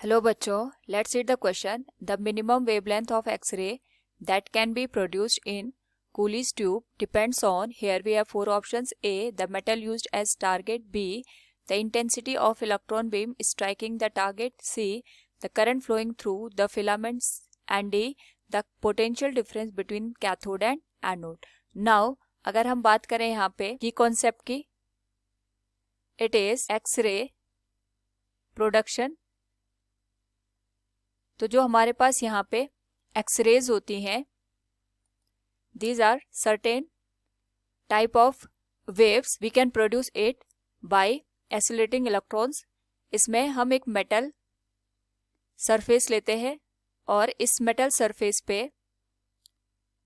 Hello बच्चों, let's read the question. The minimum wavelength of X-ray that can be produced in Cooley's tube depends on, here we have four options: A, the metal used as target; B, the intensity of electron beam striking the target; C, the current flowing through the filaments; and D, the potential difference between cathode and anode. Now अगर हम बात करें यहाँ पे की concept की, it is x-ray production. तो जो हमारे पास यहाँ पे एक्स-रेज होती हैं, these are certain type of waves we can produce it by oscillating electrons. इसमें हम एक मेटल सरफेस लेते हैं और इस मेटल सरफेस पे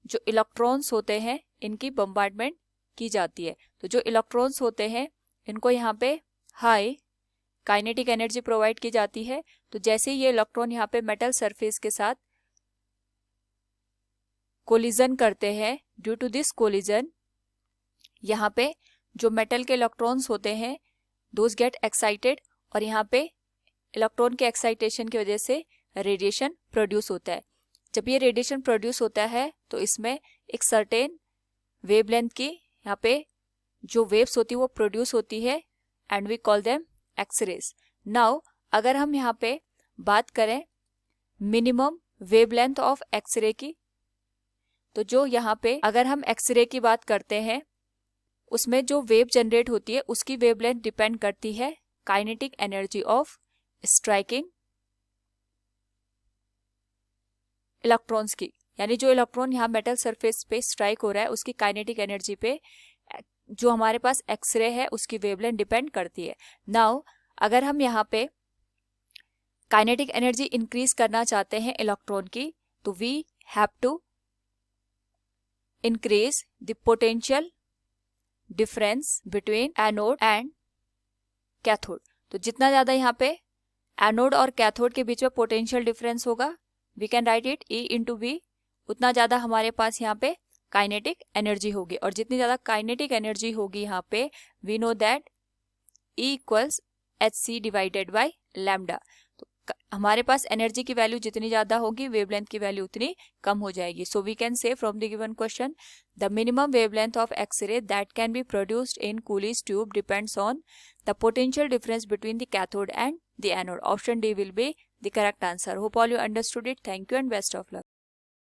जो इलेक्ट्रॉन्स होते हैं इनकी बम्बार्डमेंट की जाती है. तो जो इलेक्ट्रॉन्स होते हैं इनको यहाँ पे हाई काइनेटिक एनर्जी प्रोवाइड की जाती है. तो जैसे ही ये इलेक्ट्रॉन यहाँ पे मेटल सरफेस के साथ कोलिजन करते हैं, ड्यू टू दिस कोलिजन यहाँ पे जो मेटल के इलेक्ट्रॉन्स होते हैं दोज गेट एक्साइटेड और यहाँ पे इलेक्ट्रॉन के एक्साइटेशन की वजह से रेडिएशन प्रोड्यूस होता है. जब ये रेडिएशन प्रोड्यूस होता है तो इसमें एक सर्टेन वेवलेंथ की यहाँ पे जो वेव्स होती है वो प्रोड्यूस होती है and we call them X-rays. Now अगर हम यहाँ पे बात करें मिनिमम वेवलेंथ ऑफ एक्स-रे की, तो जो यहाँ पे अगर हम एक्स-रे की बात करते हैं उसमें जो वेव जनरेट होती है उसकी वेवलेंथ डिपेंड करती है kinetic energy of striking electrons की. यानी जो इलेक्ट्रॉन यहाँ मेटल सरफेस पे स्ट्राइक हो रहा है उसकी काइनेटिक एनर्जी पे जो हमारे पास एक्स-रे है उसकी वेवलेंथ डिपेंड करती है. नाउ अगर हम यहाँ पे काइनेटिक एनर्जी इंक्रीज करना चाहते हैं इलेक्ट्रॉन की, तो we have to increase the potential difference between anode and cathode. तो जितना ज्यादा यहाँ पे एनोड और कैथोड के बीच में पोटेंशियल डिफरेंस होगा, we can write it E into V, उतना ज्यादा हमारे पास यहाँ पे काइनेटिक एनर्जी होगी. और जितनी ज्यादा काइनेटिक एनर्जी होगी यहाँ पे we know that E equals hc divided by lambda. तो हमारे पास एनर्जी की वैल्यू जितनी ज्यादा होगी वेवलेंथ की वैल्यू उतनी कम हो जाएगी. So we can say from the given question the minimum wavelength of X-ray that can be produced in Cooley's tube depends on the potential difference between the cathode and the anode. Option D will be the correct answer. Hope all you understood it. Thank you and best of luck.